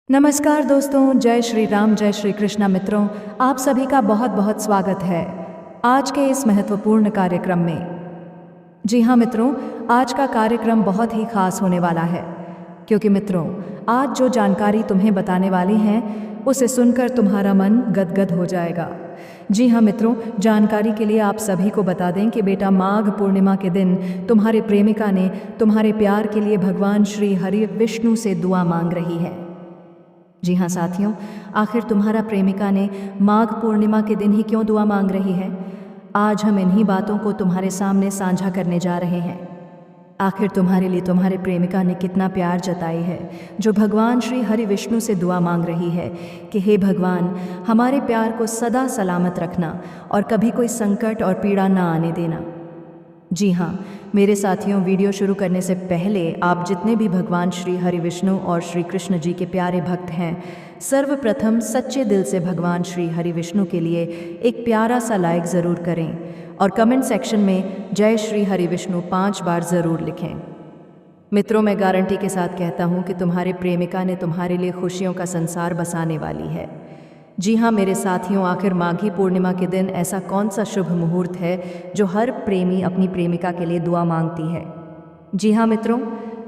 नमस्कार दोस्तों, जय श्री राम, जय श्री कृष्णा। मित्रों, आप सभी का बहुत बहुत स्वागत है आज के इस महत्वपूर्ण कार्यक्रम में। जी हाँ मित्रों, आज का कार्यक्रम बहुत ही खास होने वाला है, क्योंकि मित्रों आज जो जानकारी तुम्हें बताने वाली हैं उसे सुनकर तुम्हारा मन गदगद हो जाएगा। जी हाँ मित्रों, जानकारी के लिए आप सभी को बता दें कि बेटा माघ पूर्णिमा के दिन तुम्हारे प्रेमिका ने तुम्हारे प्यार के लिए भगवान श्री हरि विष्णु से दुआ मांग रही है। जी हाँ साथियों, आखिर तुम्हारा प्रेमिका ने माघ पूर्णिमा के दिन ही क्यों दुआ मांग रही है? आज हम इन्हीं बातों को तुम्हारे सामने साझा करने जा रहे हैं। आखिर तुम्हारे लिए तुम्हारे प्रेमिका ने कितना प्यार जताई है, जो भगवान श्री हरि विष्णु से दुआ मांग रही है कि हे भगवान, हमारे प्यार को सदा सलामत रखना और कभी कोई संकट और पीड़ा ना आने देना। जी हाँ मेरे साथियों, वीडियो शुरू करने से पहले आप जितने भी भगवान श्री हरि विष्णु और श्री कृष्ण जी के प्यारे भक्त हैं, सर्वप्रथम सच्चे दिल से भगवान श्री हरि विष्णु के लिए एक प्यारा सा लाइक ज़रूर करें और कमेंट सेक्शन में जय श्री हरि विष्णु 5 बार ज़रूर लिखें। मित्रों, मैं गारंटी के साथ कहता हूँ कि तुम्हारे प्रेमिका ने तुम्हारे लिए खुशियों का संसार बसाने वाली है। जी हाँ मेरे साथियों, आखिर माघी पूर्णिमा के दिन ऐसा कौन सा शुभ मुहूर्त है जो हर प्रेमी अपनी प्रेमिका के लिए दुआ मांगती है? जी हाँ मित्रों,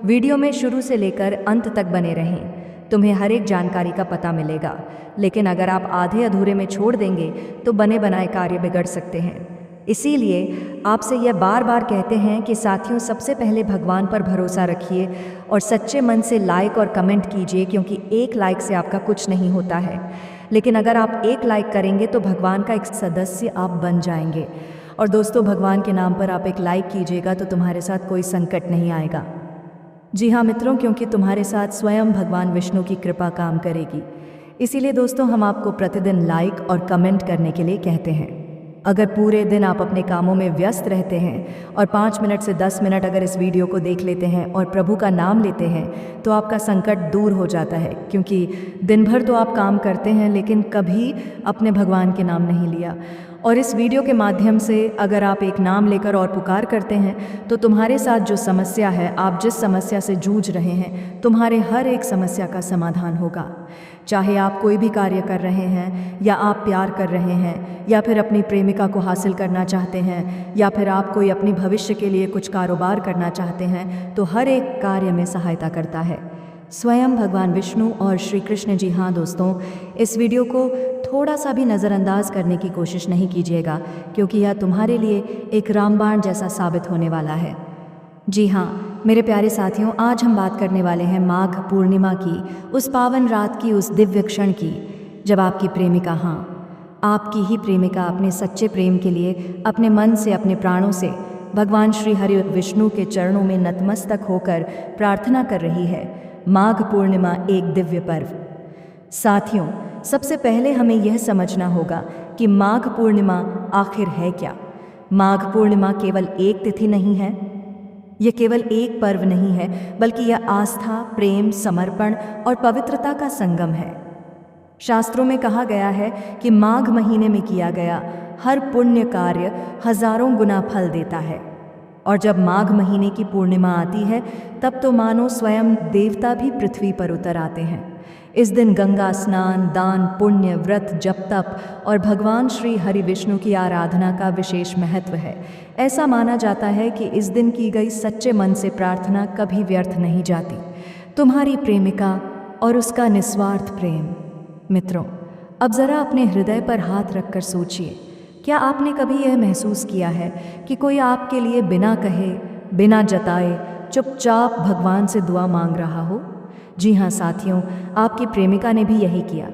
वीडियो में शुरू से लेकर अंत तक बने रहें, तुम्हें हर एक जानकारी का पता मिलेगा। लेकिन अगर आप आधे अधूरे में छोड़ देंगे तो बने बनाए कार्य बिगड़ सकते हैं। इसीलिए आपसे यह बार बार कहते हैं कि साथियों, सबसे पहले भगवान पर भरोसा रखिए और सच्चे मन से लाइक और कमेंट कीजिए, क्योंकि एक लाइक से आपका कुछ नहीं होता है, लेकिन अगर आप एक लाइक करेंगे तो भगवान का एक सदस्य आप बन जाएंगे। और दोस्तों, भगवान के नाम पर आप एक लाइक कीजिएगा तो तुम्हारे साथ कोई संकट नहीं आएगा। जी हाँ मित्रों, क्योंकि तुम्हारे साथ स्वयं भगवान विष्णु की कृपा काम करेगी। इसीलिए दोस्तों, हम आपको प्रतिदिन लाइक और कमेंट करने के लिए कहते हैं। अगर पूरे दिन आप अपने कामों में व्यस्त रहते हैं और 5 मिनट से 10 मिनट अगर इस वीडियो को देख लेते हैं और प्रभु का नाम लेते हैं तो आपका संकट दूर हो जाता है, क्योंकि दिन भर तो आप काम करते हैं लेकिन कभी अपने भगवान के नाम नहीं लिया। और इस वीडियो के माध्यम से अगर आप एक नाम लेकर और पुकार करते हैं तो तुम्हारे साथ जो समस्या है, आप जिस समस्या से जूझ रहे हैं, तुम्हारे हर एक समस्या का समाधान होगा। चाहे आप कोई भी कार्य कर रहे हैं, या आप प्यार कर रहे हैं, या फिर अपनी प्रेमिका को हासिल करना चाहते हैं, या फिर आप कोई अपनी भविष्य के लिए कुछ कारोबार करना चाहते हैं, तो हर एक कार्य में सहायता करता है स्वयं भगवान विष्णु और श्री कृष्ण। जी हाँ दोस्तों, इस वीडियो को थोड़ा सा भी नज़रअंदाज करने की कोशिश नहीं कीजिएगा, क्योंकि यह तुम्हारे लिए एक रामबाण जैसा साबित होने वाला है। जी हाँ मेरे प्यारे साथियों, आज हम बात करने वाले हैं माघ पूर्णिमा की, उस पावन रात की, उस दिव्य क्षण की, जब आपकी प्रेमिका, हाँ आपकी ही प्रेमिका, अपने सच्चे प्रेम के लिए अपने मन से, अपने प्राणों से भगवान श्री हरि विष्णु के चरणों में नतमस्तक होकर प्रार्थना कर रही है। माघ पूर्णिमा एक दिव्य पर्व। साथियों, सबसे पहले हमें यह समझना होगा कि माघ पूर्णिमा आखिर है क्या। माघ पूर्णिमा केवल एक तिथि नहीं है, यह केवल एक पर्व नहीं है, बल्कि यह आस्था, प्रेम, समर्पण और पवित्रता का संगम है। शास्त्रों में कहा गया है कि माघ महीने में किया गया हर पुण्य कार्य हजारों गुना फल देता है। और जब माघ महीने की पूर्णिमा आती है तब तो मानो स्वयं देवता भी पृथ्वी पर उतर आते हैं। इस दिन गंगा स्नान, दान, पुण्य, व्रत, जप, तप और भगवान श्री हरि विष्णु की आराधना का विशेष महत्व है। ऐसा माना जाता है कि इस दिन की गई सच्चे मन से प्रार्थना कभी व्यर्थ नहीं जाती। तुम्हारी प्रेमिका और उसका निस्वार्थ प्रेम। मित्रों, अब ज़रा अपने हृदय पर हाथ रखकर सोचिए, क्या आपने कभी यह महसूस किया है कि कोई आपके लिए बिना कहे, बिना जताए, चुपचाप भगवान से दुआ मांग रहा हो? जी हाँ साथियों, आपकी प्रेमिका ने भी यही किया।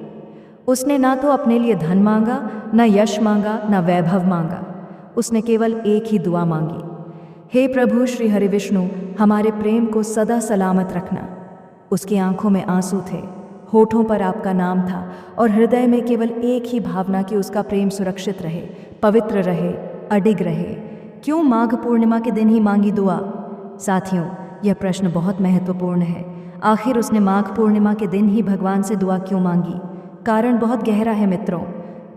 उसने ना तो अपने लिए धन मांगा, ना यश मांगा, ना वैभव मांगा। उसने केवल एक ही दुआ मांगी, हे प्रभु श्री हरि विष्णु, हमारे प्रेम को सदा सलामत रखना। उसकी आंखों में आंसू थे, होठों पर आपका नाम था और हृदय में केवल एक ही भावना कि उसका प्रेम सुरक्षित रहे, पवित्र रहे, अडिग रहे। क्यों माघ पूर्णिमा के दिन ही मांगी दुआ? साथियों, यह प्रश्न बहुत महत्वपूर्ण है। आखिर उसने माघ पूर्णिमा के दिन ही भगवान से दुआ क्यों मांगी? कारण बहुत गहरा है मित्रों।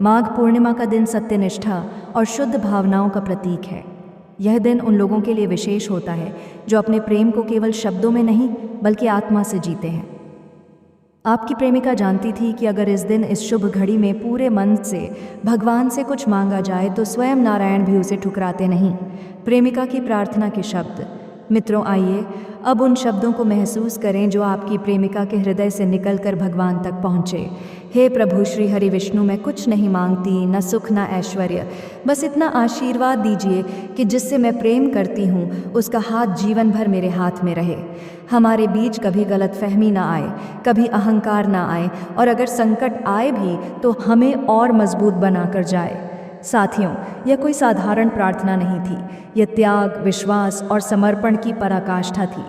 माघ पूर्णिमा का दिन सत्यनिष्ठा और शुद्ध भावनाओं का प्रतीक है। यह दिन उन लोगों के लिए विशेष होता है जो अपने प्रेम को केवल शब्दों में नहीं बल्कि आत्मा से जीते हैं। आपकी प्रेमिका जानती थी कि अगर इस दिन इस शुभ घड़ी में पूरे मन से भगवान से कुछ मांगा जाए तो स्वयं नारायण भी उसे ठुकराते नहीं। प्रेमिका की प्रार्थना के शब्द। मित्रों, आइए अब उन शब्दों को महसूस करें जो आपकी प्रेमिका के हृदय से निकलकर भगवान तक पहुँचे। हे प्रभु श्री हरि विष्णु, मैं कुछ नहीं मांगती, न सुख न ऐश्वर्य, बस इतना आशीर्वाद दीजिए कि जिससे मैं प्रेम करती हूँ उसका हाथ जीवन भर मेरे हाथ में रहे। हमारे बीच कभी गलतफहमी ना आए, कभी अहंकार ना आए, और अगर संकट आए भी तो हमें और मजबूत बनाकर जाए। साथियों, यह कोई साधारण प्रार्थना नहीं थी, यह त्याग, विश्वास और समर्पण की पराकाष्ठा थी।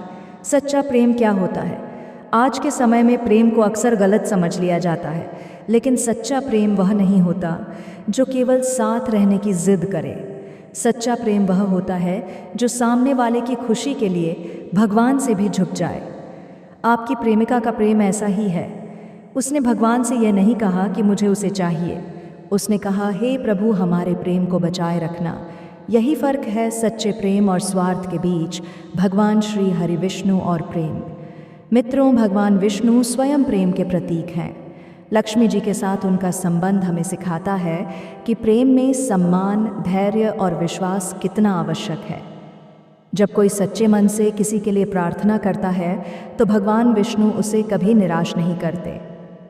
सच्चा प्रेम क्या होता है? आज के समय में प्रेम को अक्सर गलत समझ लिया जाता है, लेकिन सच्चा प्रेम वह नहीं होता जो केवल साथ रहने की जिद करे। सच्चा प्रेम वह होता है जो सामने वाले की खुशी के लिए भगवान से भी झुक जाए। आपकी प्रेमिका का प्रेम ऐसा ही है। उसने भगवान से यह नहीं कहा कि मुझे उसे चाहिए, उसने कहा, हे प्रभु, हमारे प्रेम को बचाए रखना। यही फर्क है सच्चे प्रेम और स्वार्थ के बीच, भगवान श्री हरि विष्णु और प्रेम। मित्रों, भगवान विष्णु स्वयं प्रेम के प्रतीक हैं। लक्ष्मी जी के साथ उनका संबंध हमें सिखाता है कि प्रेम में सम्मान, धैर्य और विश्वास कितना आवश्यक है। जब कोई सच्चे मन से किसी के लिए प्रार्थना करता है तो भगवान विष्णु उसे कभी निराश नहीं करते।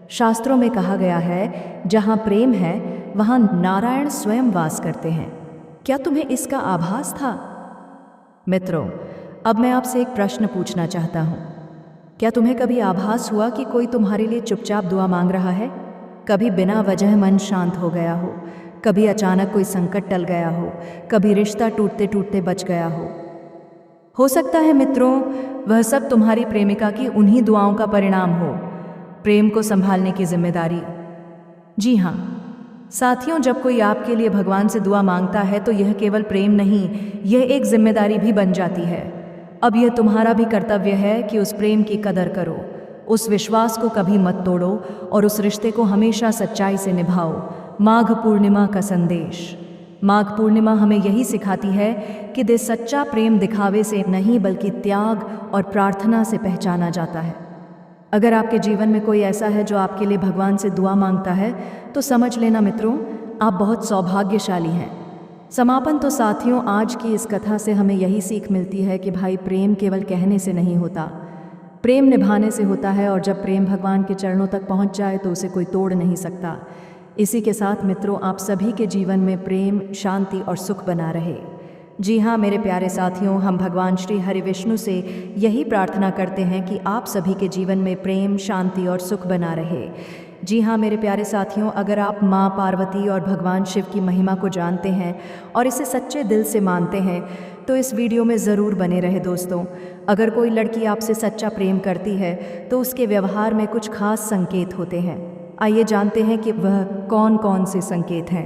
शास्त्रों में कहा गया है, जहाँ प्रेम है वहाँ नारायण स्वयं वास करते हैं। क्या तुम्हें इसका आभास था? मित्रों, अब मैं आपसे एक प्रश्न पूछना चाहता हूँ। क्या तुम्हें कभी आभास हुआ कि कोई तुम्हारे लिए चुपचाप दुआ मांग रहा है? कभी बिना वजह मन शांत हो गया हो, कभी अचानक कोई संकट टल गया हो, कभी रिश्ता टूटते टूटते बच गया हो सकता है मित्रों, वह सब तुम्हारी प्रेमिका की उन्हीं दुआओं का परिणाम हो। प्रेम को संभालने की जिम्मेदारी। जी हाँ साथियों, जब कोई आपके लिए भगवान से दुआ मांगता है तो यह केवल प्रेम नहीं, यह एक जिम्मेदारी भी बन जाती है। अब यह तुम्हारा भी कर्तव्य है कि उस प्रेम की कदर करो, उस विश्वास को कभी मत तोड़ो और उस रिश्ते को हमेशा सच्चाई से निभाओ। माघ पूर्णिमा का संदेश। माघ पूर्णिमा हमें यही सिखाती है कि सच्चा प्रेम दिखावे से नहीं बल्कि त्याग और प्रार्थना से पहचाना जाता है। अगर आपके जीवन में कोई ऐसा है जो आपके लिए भगवान से दुआ मांगता है तो समझ लेना मित्रों, आप बहुत सौभाग्यशाली हैं। समापन तो साथियों, आज की इस कथा से हमें यही सीख मिलती है कि भाई, प्रेम केवल कहने से नहीं होता, प्रेम निभाने से होता है। और जब प्रेम भगवान के चरणों तक पहुंच जाए तो उसे कोई तोड़ नहीं सकता। इसी के साथ मित्रों, आप सभी के जीवन में प्रेम, शांति और सुख बना रहे। जी हाँ मेरे प्यारे साथियों, हम भगवान श्री हरि विष्णु से यही प्रार्थना करते हैं कि आप सभी के जीवन में प्रेम, शांति और सुख बना रहे। जी हाँ मेरे प्यारे साथियों, अगर आप माँ पार्वती और भगवान शिव की महिमा को जानते हैं और इसे सच्चे दिल से मानते हैं तो इस वीडियो में ज़रूर बने रहे दोस्तों। अगर कोई लड़की आपसे सच्चा प्रेम करती है तो उसके व्यवहार में कुछ खास संकेत होते हैं। आइए जानते हैं कि वह कौन कौन से संकेत हैं।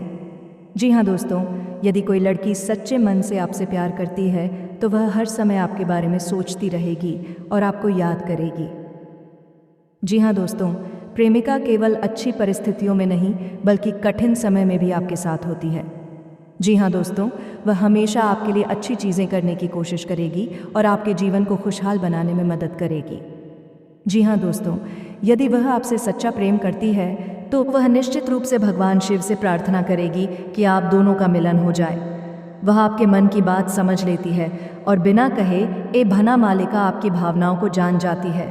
जी हाँ दोस्तों, यदि कोई लड़की सच्चे मन से आपसे प्यार करती है तो वह हर समय आपके बारे में सोचती रहेगी और आपको याद करेगी। जी हाँ दोस्तों, प्रेमिका केवल अच्छी परिस्थितियों में नहीं बल्कि कठिन समय में भी आपके साथ होती है। जी हाँ दोस्तों, वह हमेशा आपके लिए अच्छी चीज़ें करने की कोशिश करेगी और आपके जीवन को खुशहाल बनाने में मदद करेगी। जी हाँ दोस्तों, यदि वह आपसे सच्चा प्रेम करती है तो वह निश्चित रूप से भगवान शिव से प्रार्थना करेगी कि आप दोनों का मिलन हो जाए। वह आपके मन की बात समझ लेती है और बिना कहे ए भना मालिका आपकी भावनाओं को जान जाती है।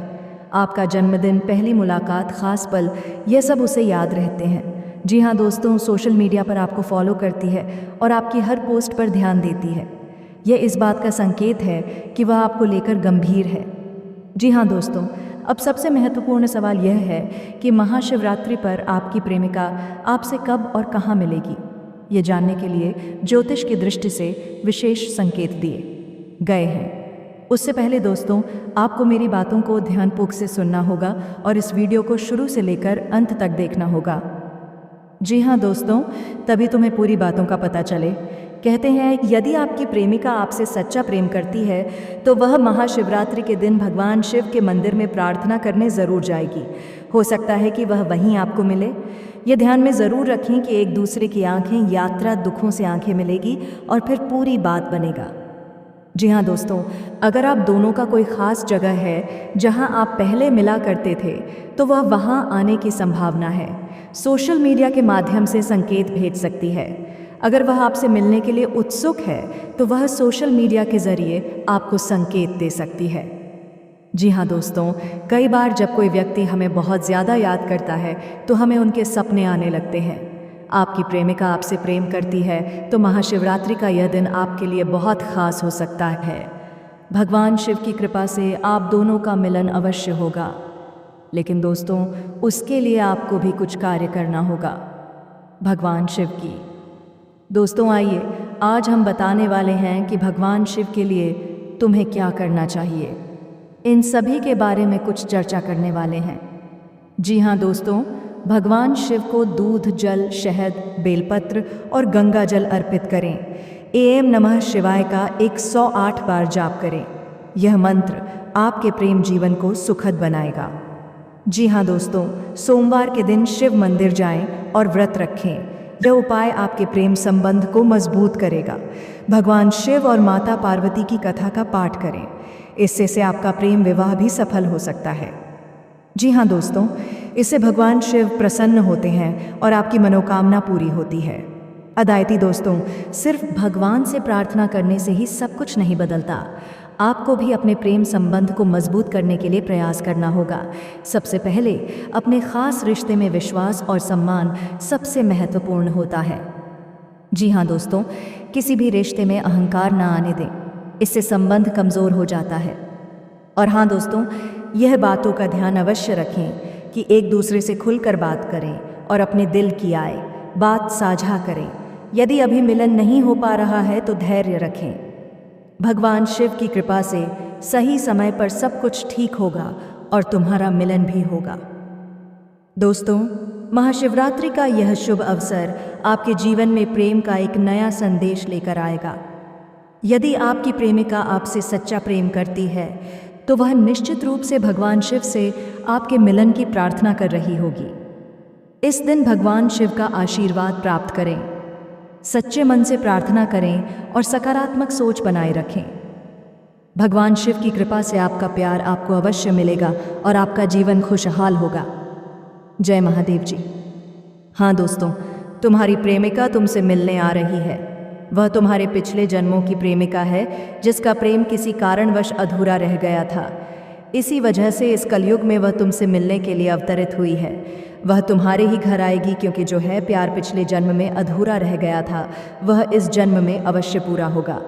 आपका जन्मदिन, पहली मुलाकात, खास पल, यह सब उसे याद रहते हैं। जी हाँ दोस्तों, सोशल मीडिया पर आपको फॉलो करती है और आपकी हर पोस्ट पर ध्यान देती है। यह इस बात का संकेत है कि वह आपको लेकर गंभीर है। जी हाँ दोस्तों, अब सबसे महत्वपूर्ण सवाल यह है कि महाशिवरात्रि पर आपकी प्रेमिका आपसे कब और कहाँ मिलेगी। ये जानने के लिए ज्योतिष की दृष्टि से विशेष संकेत दिए गए हैं। उससे पहले दोस्तों, आपको मेरी बातों को ध्यानपूर्वक से सुनना होगा और इस वीडियो को शुरू से लेकर अंत तक देखना होगा। जी हाँ दोस्तों, तभी तुम्हें पूरी बातों का पता चले। कहते हैं यदि आपकी प्रेमिका आपसे सच्चा प्रेम करती है तो वह महाशिवरात्रि के दिन भगवान शिव के मंदिर में प्रार्थना करने ज़रूर जाएगी। हो सकता है कि वह वहीं आपको मिले। ये ध्यान में ज़रूर रखें कि एक दूसरे की आंखें, यात्रा दुखों से आंखें मिलेगी और फिर पूरी बात बनेगा। जी हाँ दोस्तों, अगर आप दोनों का कोई ख़ास जगह है जहाँ आप पहले मिला करते थे, तो वह वहाँ आने की संभावना है। सोशल मीडिया के माध्यम से संकेत भेज सकती है। अगर वह आपसे मिलने के लिए उत्सुक है, तो वह सोशल मीडिया के ज़रिए आपको संकेत दे सकती है। जी हाँ दोस्तों, कई बार जब कोई व्यक्ति हमें बहुत ज़्यादा याद करता है, तो हमें उनके सपने आने लगते हैं। आपकी प्रेमिका आपसे प्रेम करती है, तो महाशिवरात्रि का यह दिन आपके लिए बहुत खास हो सकता है। भगवान शिव की कृपा से आप दोनों का मिलन अवश्य होगा, लेकिन दोस्तों, उसके लिए आपको भी कुछ कार्य करना होगा भगवान शिव की। दोस्तों आइए, आज हम बताने वाले हैं कि भगवान शिव के लिए तुम्हें क्या करना चाहिए। इन सभी के बारे में कुछ चर्चा करने वाले हैं। जी हाँ दोस्तों, भगवान शिव को दूध, जल, शहद, बेलपत्र और गंगा जल अर्पित करें। एम नमः शिवाय का 108 बार जाप करें। यह मंत्र आपके प्रेम जीवन को सुखद बनाएगा। जी हाँ दोस्तों, सोमवार के दिन शिव मंदिर जाएं और व्रत रखें। यह उपाय आपके प्रेम संबंध को मजबूत करेगा। भगवान शिव और माता पार्वती की कथा का पाठ करें। इससे से आपका प्रेम विवाह भी सफल हो सकता है। जी हाँ दोस्तों, इससे भगवान शिव प्रसन्न होते हैं और आपकी मनोकामना पूरी होती है। अदायती दोस्तों, सिर्फ भगवान से प्रार्थना करने से ही सब कुछ नहीं बदलता। आपको भी अपने प्रेम संबंध को मजबूत करने के लिए प्रयास करना होगा। सबसे पहले अपने खास रिश्ते में विश्वास और सम्मान सबसे महत्वपूर्ण होता है। जी हाँ दोस्तों, किसी भी रिश्ते में अहंकार ना आने दें, इससे संबंध कमज़ोर हो जाता है। और हाँ दोस्तों, यह बातों का ध्यान अवश्य रखें कि एक दूसरे से खुलकर बात करें और अपने दिल की आए बात साझा करें। यदि अभी मिलन नहीं हो पा रहा है तो धैर्य रखें। भगवान शिव की कृपा से सही समय पर सब कुछ ठीक होगा और तुम्हारा मिलन भी होगा। दोस्तों, महाशिवरात्रि का यह शुभ अवसर आपके जीवन में प्रेम का एक नया संदेश लेकर आएगा। यदि आपकी प्रेमिका आपसे सच्चा प्रेम करती है, तो वह निश्चित रूप से भगवान शिव से आपके मिलन की प्रार्थना कर रही होगी। इस दिन भगवान शिव का आशीर्वाद प्राप्त करें, सच्चे मन से प्रार्थना करें और सकारात्मक सोच बनाए रखें। भगवान शिव की कृपा से आपका प्यार आपको अवश्य मिलेगा और आपका जीवन खुशहाल होगा। जय महादेव जी। हाँ दोस्तों, तुम्हारी प्रेमिका तुमसे मिलने आ रही है। वह तुम्हारे पिछले जन्मों की प्रेमिका है, जिसका प्रेम किसी कारणवश अधूरा रह गया था। इसी वजह से इस कलयुग में वह तुमसे मिलने के लिए अवतरित हुई है। वह तुम्हारे ही घर आएगी, क्योंकि जो है प्यार पिछले जन्म में अधूरा रह गया था, वह इस जन्म में अवश्य पूरा होगा।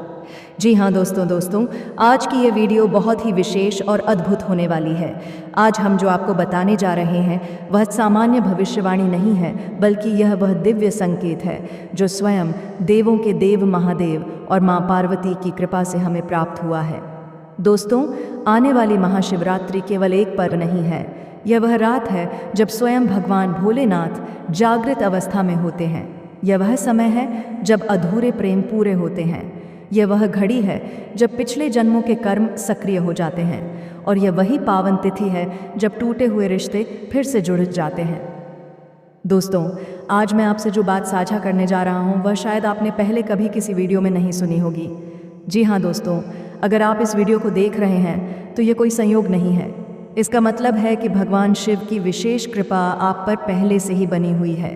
जी हाँ दोस्तों, आज की ये वीडियो बहुत ही विशेष और अद्भुत होने वाली है। आज हम जो आपको बताने जा रहे हैं वह सामान्य भविष्यवाणी नहीं है, बल्कि यह वह दिव्य संकेत है जो स्वयं देवों के देव महादेव और माँ पार्वती की कृपा से हमें प्राप्त हुआ है। दोस्तों, आने वाली महाशिवरात्रि केवल एक पर्व नहीं है, यह वह रात है जब स्वयं भगवान भोलेनाथ जागृत अवस्था में होते हैं। यह वह समय है जब अधूरे प्रेम पूरे होते हैं। यह वह घड़ी है जब पिछले जन्मों के कर्म सक्रिय हो जाते हैं, और यह वही पावन तिथि है जब टूटे हुए रिश्ते फिर से जुड़ जाते हैं। दोस्तों, आज मैं आपसे जो बात साझा करने जा रहा हूँ वह शायद आपने पहले कभी किसी वीडियो में नहीं सुनी होगी। जी हाँ दोस्तों, अगर आप इस वीडियो को देख रहे हैं तो ये कोई संयोग नहीं है। इसका मतलब है कि भगवान शिव की विशेष कृपा आप पर पहले से ही बनी हुई है।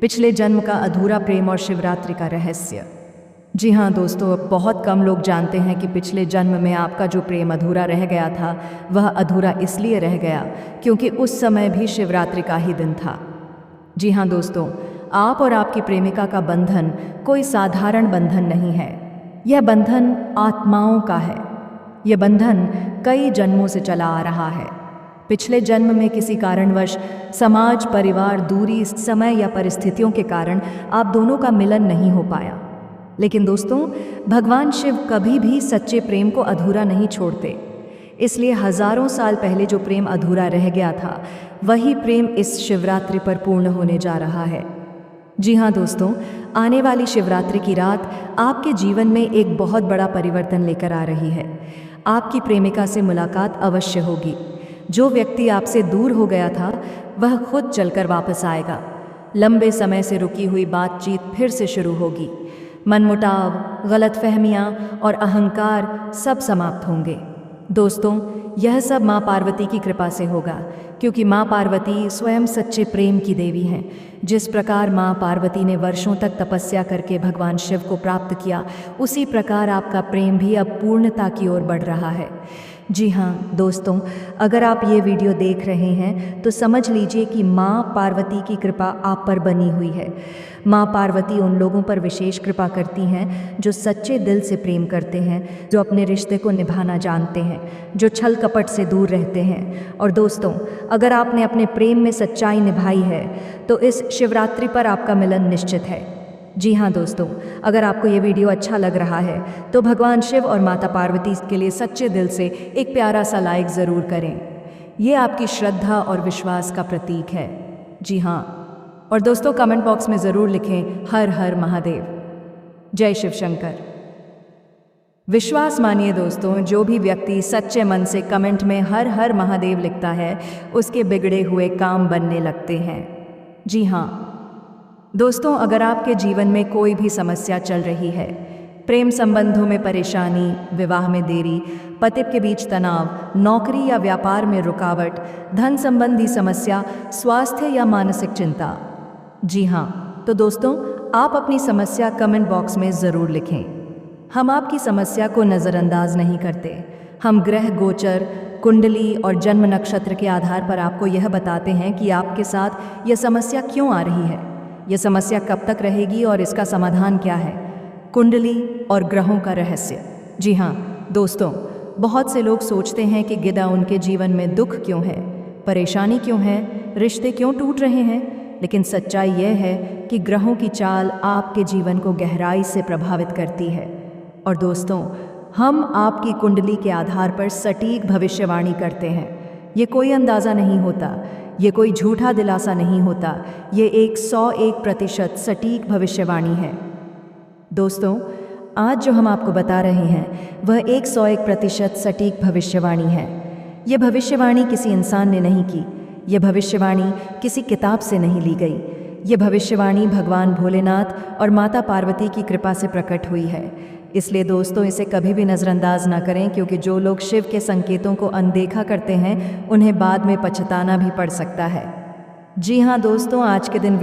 पिछले जन्म का अधूरा प्रेम और शिवरात्रि का रहस्य। जी हाँ दोस्तों, अब बहुत कम लोग जानते हैं कि पिछले जन्म में आपका जो प्रेम अधूरा रह गया था वह अधूरा इसलिए रह गया क्योंकि उस समय भी शिवरात्रि का ही दिन था। जी हाँ दोस्तों, आप और आपकी प्रेमिका का बंधन कोई साधारण बंधन नहीं है। यह बंधन आत्माओं का है। यह बंधन कई जन्मों से चला आ रहा है। पिछले जन्म में किसी कारणवश समाज, परिवार, दूरी, समय या परिस्थितियों के कारण आप दोनों का मिलन नहीं हो पाया। लेकिन दोस्तों, भगवान शिव कभी भी सच्चे प्रेम को अधूरा नहीं छोड़ते। इसलिए हजारों साल पहले जो प्रेम अधूरा रह गया था, वही प्रेम इस शिवरात्रि पर पूर्ण होने जा रहा है। जी हाँ दोस्तों, आने वाली शिवरात्रि की रात आपके जीवन में एक बहुत बड़ा परिवर्तन लेकर आ रही है। आपकी प्रेमिका से मुलाकात अवश्य होगी। जो व्यक्ति आपसे दूर हो गया था वह खुद चलकर वापस आएगा। लंबे समय से रुकी हुई बातचीत फिर से शुरू होगी। मनमुटाव, गलतफहमियां और अहंकार सब समाप्त होंगे। दोस्तों, यह सब माँ पार्वती की कृपा से होगा, क्योंकि माँ पार्वती स्वयं सच्चे प्रेम की देवी हैं। जिस प्रकार माँ पार्वती ने वर्षों तक तपस्या करके भगवान शिव को प्राप्त किया, उसी प्रकार आपका प्रेम भी अब पूर्णता की ओर बढ़ रहा है। जी हाँ दोस्तों, अगर आप ये वीडियो देख रहे हैं तो समझ लीजिए कि माँ पार्वती की कृपा आप पर बनी हुई है। माँ पार्वती उन लोगों पर विशेष कृपा करती हैं जो सच्चे दिल से प्रेम करते हैं, जो अपने रिश्ते को निभाना जानते हैं, जो छल कपट से दूर रहते हैं। और दोस्तों, अगर आपने अपने प्रेम में सच्चाई निभाई है तो इस शिवरात्रि पर आपका मिलन निश्चित है। जी हाँ दोस्तों, अगर आपको ये वीडियो अच्छा लग रहा है तो भगवान शिव और माता पार्वती के लिए सच्चे दिल से एक प्यारा सा लाइक ज़रूर करें। ये आपकी श्रद्धा और विश्वास का प्रतीक है। जी हाँ, और दोस्तों कमेंट बॉक्स में ज़रूर लिखें हर हर महादेव, जय शिव शंकर। विश्वास मानिए दोस्तों, जो भी व्यक्ति सच्चे मन से कमेंट में हर हर महादेव लिखता है, उसके बिगड़े हुए काम बनने लगते हैं। जी हाँ दोस्तों, अगर आपके जीवन में कोई भी समस्या चल रही है, प्रेम संबंधों में परेशानी, विवाह में देरी, पति के बीच तनाव, नौकरी या व्यापार में रुकावट, धन संबंधी समस्या, स्वास्थ्य या मानसिक चिंता, जी हाँ, तो दोस्तों आप अपनी समस्या कमेंट बॉक्स में ज़रूर लिखें। हम आपकी समस्या को नज़रअंदाज नहीं करते। हम ग्रह गोचर, कुंडली और जन्म नक्षत्र के आधार पर आपको यह बताते हैं कि आपके साथ यह समस्या क्यों आ रही है, यह समस्या कब तक रहेगी और इसका समाधान क्या है। कुंडली और ग्रहों का रहस्य। जी हाँ दोस्तों, बहुत से लोग सोचते हैं कि गिदा उनके जीवन में दुख क्यों है, परेशानी क्यों है, रिश्ते क्यों टूट रहे हैं, लेकिन सच्चाई यह है कि ग्रहों की चाल आपके जीवन को गहराई से प्रभावित करती है। और दोस्तों, हम आपकी कुंडली के आधार पर सटीक भविष्यवाणी करते हैं। ये कोई अंदाज़ा नहीं होता, ये कोई झूठा दिलासा नहीं होता, ये 101% सटीक भविष्यवाणी है। दोस्तों, आज जो हम आपको बता रहे हैं वह 101% सटीक भविष्यवाणी है। ये भविष्यवाणी किसी इंसान ने नहीं की, ये भविष्यवाणी किसी किताब से नहीं ली गई। ये भविष्यवाणी भगवान भोलेनाथ और माता पार्वती की कृपा से प्रकट हुई है। इसलिए दोस्तों, इसे कभी भी नज़रअंदाज ना करें, क्योंकि जो लोग शिव के संकेतों को अनदेखा करते हैं उन्हें बाद में पछताना भी पड़ सकता है। जी हाँ दोस्तों, आज के दिन